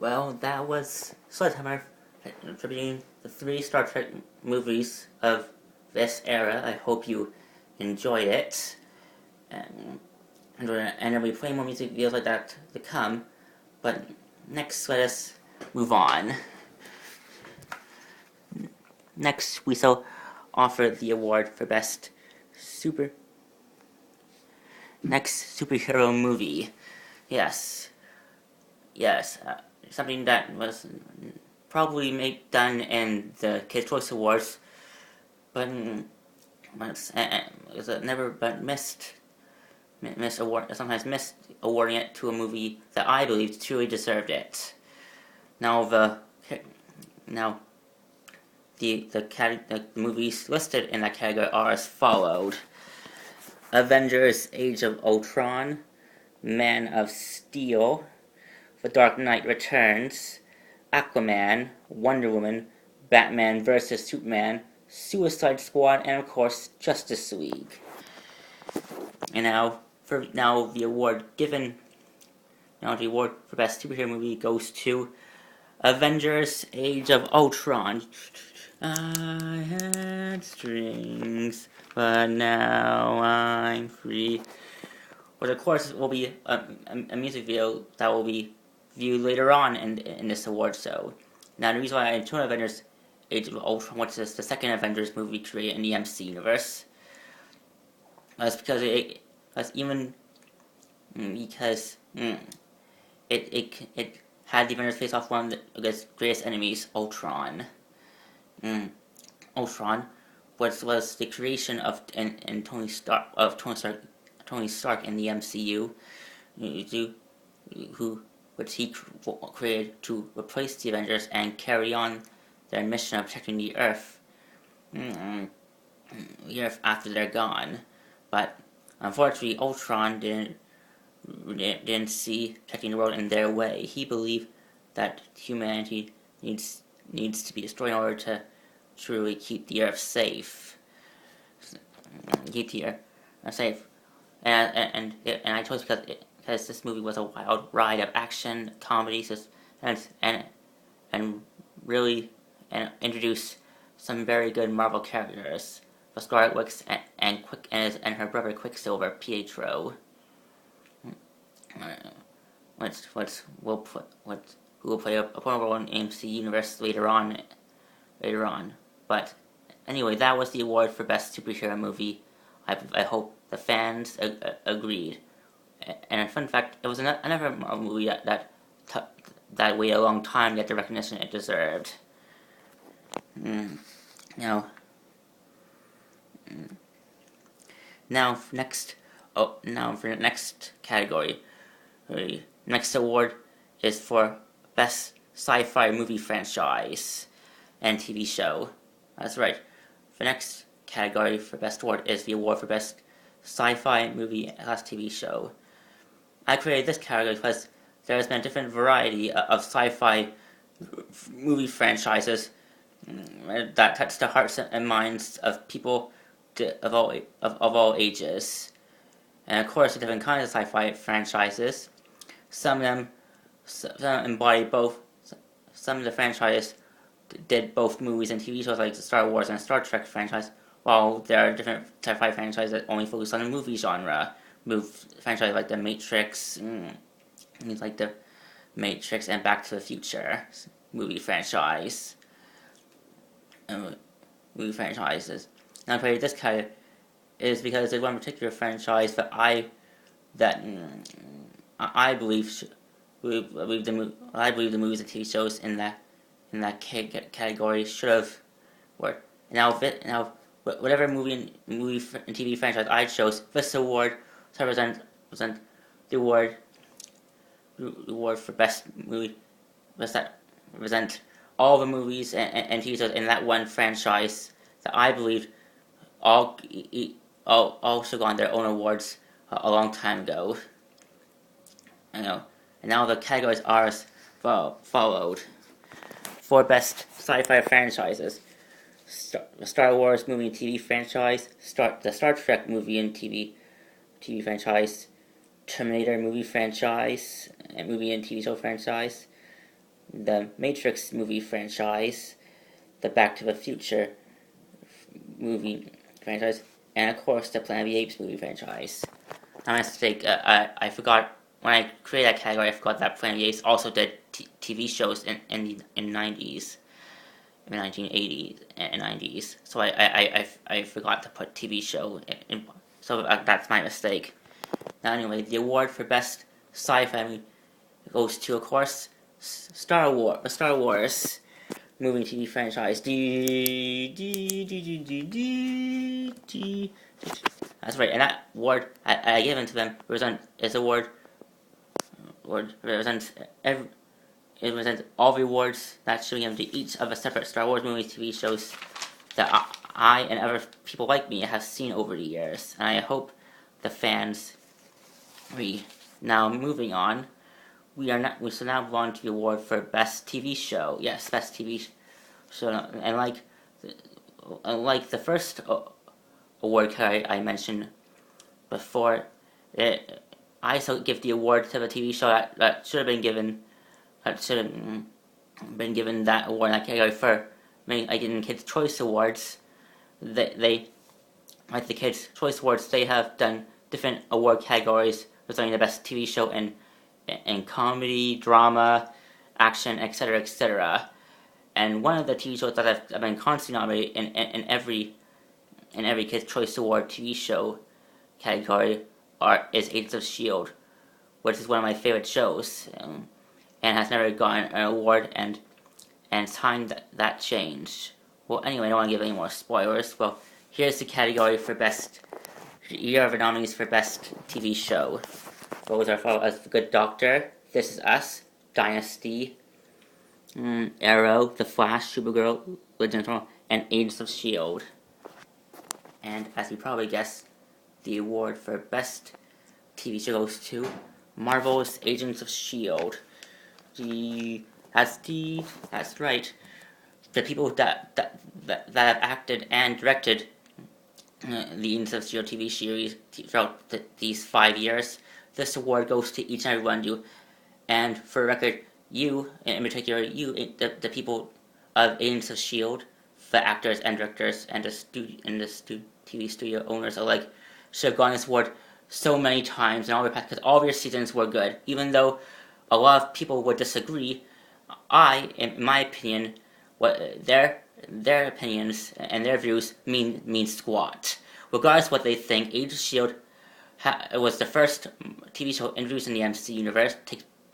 Well, that was Sledgehammer attributing the 3 Star Trek movies of this era. I hope you enjoyed it. And there'll be plenty more music videos like that to come. But next, let us move on. Next, we shall offer the award for Best Superhero Movie. Yes. Something that was probably done in the Kids' Choice Awards, but sometimes missed awarding it to a movie that I believe truly deserved it. Now the movies listed in that category are as followed: Avengers: Age of Ultron, Man of Steel, The Dark Knight Returns, Aquaman, Wonder Woman, Batman vs. Superman, Suicide Squad, and of course Justice League. And now the award for Best Superhero Movie goes to Avengers: Age of Ultron. I had strings, but now I'm free. Which of course will be a music video that will be viewed later on in this award show. Now the reason why I chose Avengers: Age of Ultron, which is the second Avengers movie created in the MC universe, is because it had the Avengers face off one of its greatest enemies, Ultron. Ultron was the creation of Tony Stark in the MCU, which he created to replace the Avengers and carry on their mission of protecting the Earth after they're gone. But unfortunately, Ultron didn't see protecting the world in their way. He believed that humanity needs to be destroyed in order to truly keep the Earth safe. And I chose because this movie was a wild ride of action, comedy, and really introduced some very good Marvel characters. The Scarlet Witch and her brother Quicksilver, Pietro. Who will play a important role in AMC universe later on. But anyway, that was the award for Best Superhero Movie. I hope the fans agreed. And a fun fact, it was another movie that waited a long time to get the recognition it deserved. Now for the next category. The next award is for Best Sci-Fi Movie Franchise and TV Show. That's right. The next category for Best Award is the award for Best Sci-Fi Movie / TV Show. I created this category because there has been a different variety of sci-fi movie franchises that touch the hearts and minds of people of all ages. And of course, the different kinds of sci-fi franchises. Some of them embody both. Some of the franchises did both movies and TV shows, like the Star Wars and Star Trek franchise, while there are different sci-fi franchises that only focus on the movie genre. Franchises like The Matrix, like The Matrix and Back to the Future movie franchise. Movie franchises. Now, I created this kind is because there's one particular franchise that I believe the movies and TV shows in that category should have worked. Now whatever movie and TV franchise I chose, this award represent the award for best movie. Represent all the movies and TV shows in that one franchise that I believe all should have gotten their own awards a long time ago. And now the categories are as followed. For best sci-fi franchises: the Star Wars movie and TV franchise, the Star Trek movie and TV franchise, Terminator movie franchise, and movie and TV show franchise, the Matrix movie franchise, the Back to the Future movie franchise, and of course the Planet of the Apes movie franchise. My mistake. I forgot when I created that category. I forgot that Planet of the Apes also did TV shows in the 90s, in the 1980s and 90s. So I forgot to put TV show in. So that's my mistake. Now anyway, the award for best sci-fi movie goes to, of course, Star Wars movie TV franchise. That's right, and that award I given to them represents all the awards that should be given to each of a separate Star Wars movie TV shows that I and other people like me have seen over the years, and I hope the fans agree. Now moving on, we shall now move on to the award for best TV show. Yes, best TV show, and like the first award I mentioned before, I still give the award to the TV show that should have been given. That should have been given that award in that category for. Like in Kids' Choice Awards, they like the Kids' Choice Awards. They have done different award categories representing the best TV show in comedy, drama, action, etc., etc. And one of the TV shows that have been constantly nominated in every Kids' Choice Award TV show category is Agents of S.H.I.E.L.D., which is one of my favorite shows, and has never gotten an award, and time that changed. Well, anyway, I don't want to give any more spoilers. Well, here's the category for best. Here are the nominees for best TV show. Those are followed as The Good Doctor, This Is Us, Dynasty, Arrow, The Flash, Supergirl, Legend of Tomorrow, and Agents of S.H.I.E.L.D. And as you probably guessed, the award for best TV show goes to Marvel's Agents of S.H.I.E.L.D. That's right. The people that have acted and directed the Agents of S.H.I.E.L.D. TV series throughout these 5 years. This award goes to each and every one of you. And for the record, you, in particular, the people of Agents of S.H.I.E.L.D., the actors and directors and the TV studio owners alike, should have gotten this award so many times in all your past, because all of your seasons were good. Even though a lot of people would disagree, in my opinion, what their opinions and their views mean squat. Regardless of what they think, Agents of S.H.I.E.L.D. Was the first TV show introduced in the MC universe,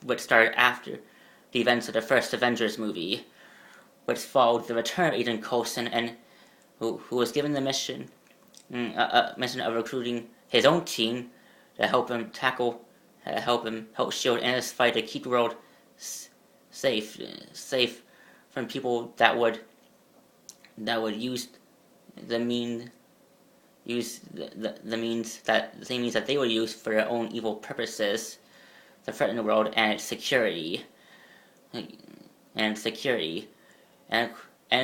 which started after the events of the first Avengers movie, which followed the return of Agent Coulson, and who was given the mission of recruiting his own team to help him help S.H.I.E.L.D. in his fight to keep the world safe from people that would use the means that they would use for their own evil purposes to threaten the world and its security. And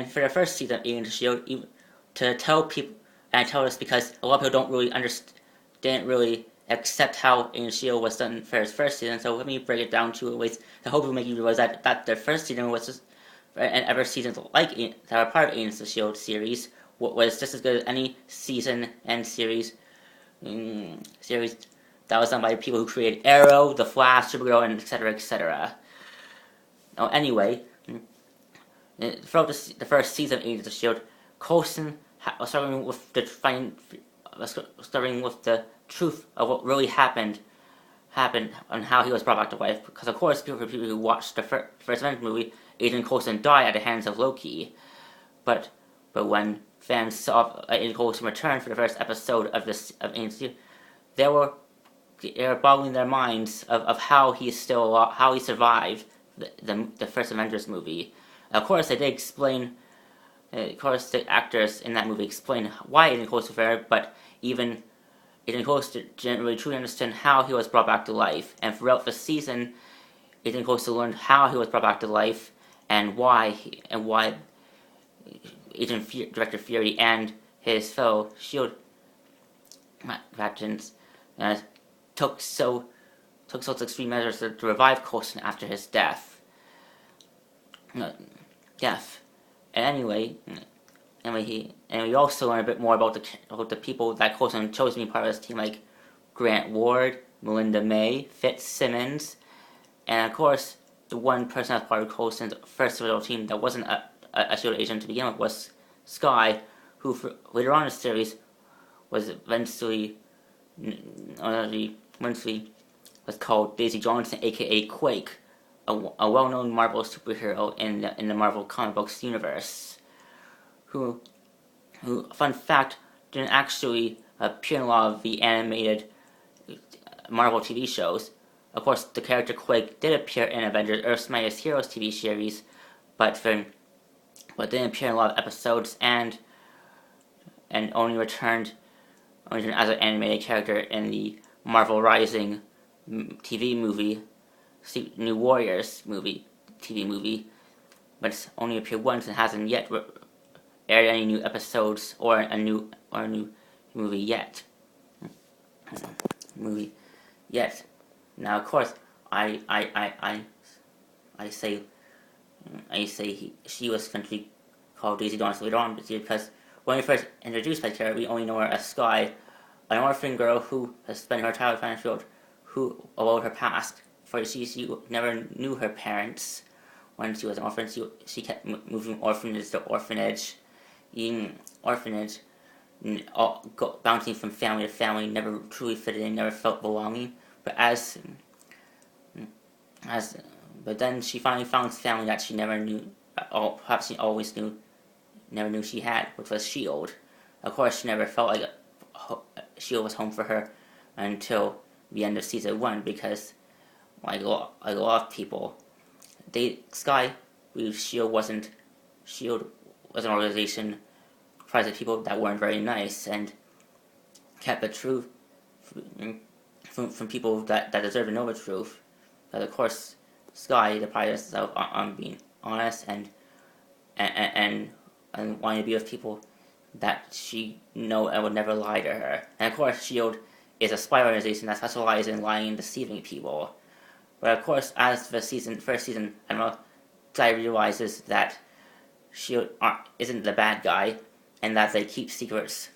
for the first season of Agents of S.H.I.E.L.D., to tell people, and I tell this because a lot of people didn't really accept how Agents of S.H.I.E.L.D. was done for its first season, so let me break it down to ways to hopefully make you realize that their first season was just, and ever seasons like that are part of Agents of S.H.I.E.L.D. series, was just as good as any season and series that was done by people who created Arrow, The Flash, Supergirl, and etc., etc. Now, anyway, throughout the first season of Agents of S.H.I.E.L.D., Coulson was struggling with the truth of what really happened and how he was brought back to life. Because of course, people who watched the first Avengers movie, Agent Coulson died at the hands of Loki. But when fans saw Agent Coulson return for the first episode of Agents of S.H.I.E.L.D., they were boggling their minds of how he survived the first Avengers movie. Of course, they did explain. Of course, the actors in that movie explain why Agent Coulson fared, but even Agent Coulson didn't really truly understand how he was brought back to life. And throughout the season, Agent Coulson learned how he was brought back to life and why Director Fury and his fellow S.H.I.E.L.D. veterans took such extreme measures to revive Coulson after his death. deaf. And and we also learn a bit more about the people that Coulson chose to be part of this team, like Grant Ward, Melinda May, Fitzsimmons, and of course the one person that's part of Coulson's first original team that wasn't a SHIELD agent to begin with was Skye, who later on in the series was eventually was called Daisy Johnson, aka Quake, a well-known Marvel superhero in the Marvel comic books universe, who, fun fact, didn't actually appear in a lot of the animated Marvel TV shows. Of course, the character Quake did appear in Avengers Earth's Mightiest Heroes TV series, but didn't appear in a lot of episodes, and only returned as an animated character in the Marvel Rising TV movie, New Warriors TV movie, but it's only appeared once and hasn't yet aired any new episodes or a new movie yet. Now, of course, I say she was essentially called Daisy Johnson later on, because when we first introduced by character, we only know her as Skye, an orphan girl who has spent her childhood in Fansfield, who, although her past, for she never knew her parents when she was an orphan. She kept moving orphanage to orphanage, bouncing from family to family, never truly fitted in, never felt belonging. But but then she finally found family that she never knew, perhaps she always never knew she had, which was SHIELD. Of course, she never felt like SHIELD was home for her until the end of season 1, because like a lot of people, Skye believed SHIELD wasn't was an organization comprised of people that weren't very nice and kept the truth from people that deserve to know the truth. But of course, Skye prided herself on being honest and wanting to be with people that she know and would never lie to her. And of course, SHIELD is a spy organization that specializes in lying and deceiving people. But of course, as the first season, Admiral Skye realizes that SHIELD isn't the bad guy, and that they keep secrets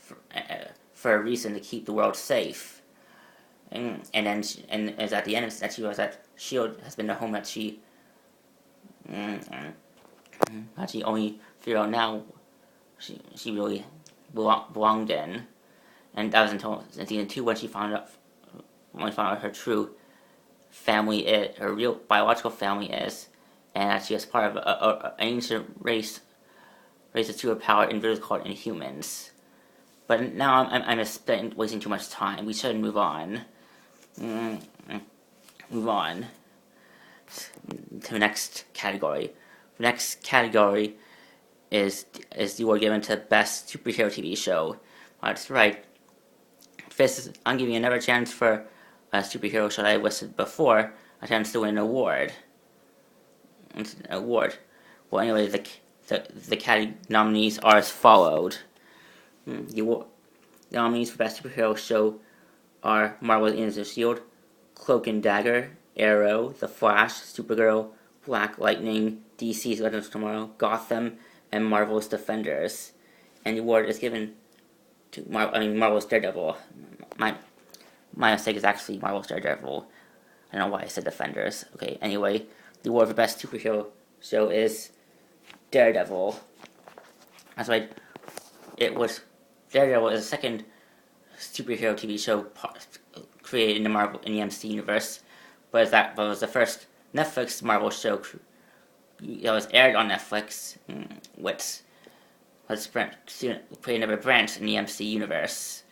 for a reason, to keep the world safe. And it's at the end that she realizes that SHIELD has been the home that she only figured out now she really belonged in. And that was until season 2 when she found out her true family her real biological family is, and that she is part of an ancient race of superpowered individuals called Inhumans. But now I'm wasting too much time. We should move on. Move on to the next category. The next category is the award given to Best Superhero TV Show. That's right. I'm giving you another chance for a superhero show that I listed before, a chance to win an award. Well, anyway, the nominees are as followed. The nominees for Best Superhero Show are Marvel's Agents of S.H.I.E.L.D., Cloak and Dagger, Arrow, The Flash, Supergirl, Black Lightning, DC's Legends of Tomorrow, Gotham, and Marvel's Defenders. And the award is given to Marvel's Daredevil. My mistake is actually Marvel's Daredevil. I don't know why I said Defenders. Okay, anyway, the award for Best Superhero Show is Daredevil. That's right. Daredevil is the second superhero TV show created in the MC universe, but it was the first Netflix Marvel show that was aired on Netflix, which created another branch in the MC universe.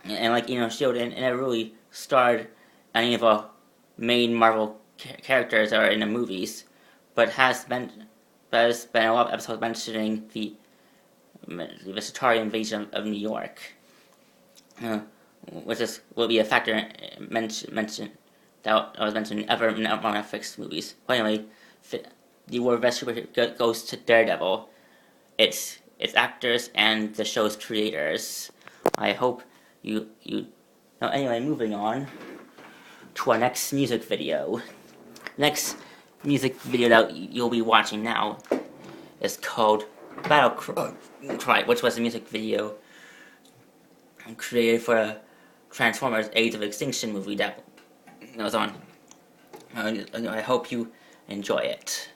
And S.H.I.E.L.D. and it really starred any of the main Marvel characters that are in the movies, but has been a lot of episodes mentioning the Chitauri invasion of New York, which will be a factor mentioned that was mentioned ever in Netflix movies. But anyway, the award Best Superhero goes to Daredevil, its actors, and the show's creators. I hope you. Now, anyway, moving on to our next music video. Next music video that you'll be watching now is called Battle Cry, which was a music video created for a Transformers Age of Extinction movie that was on. I hope you enjoy it.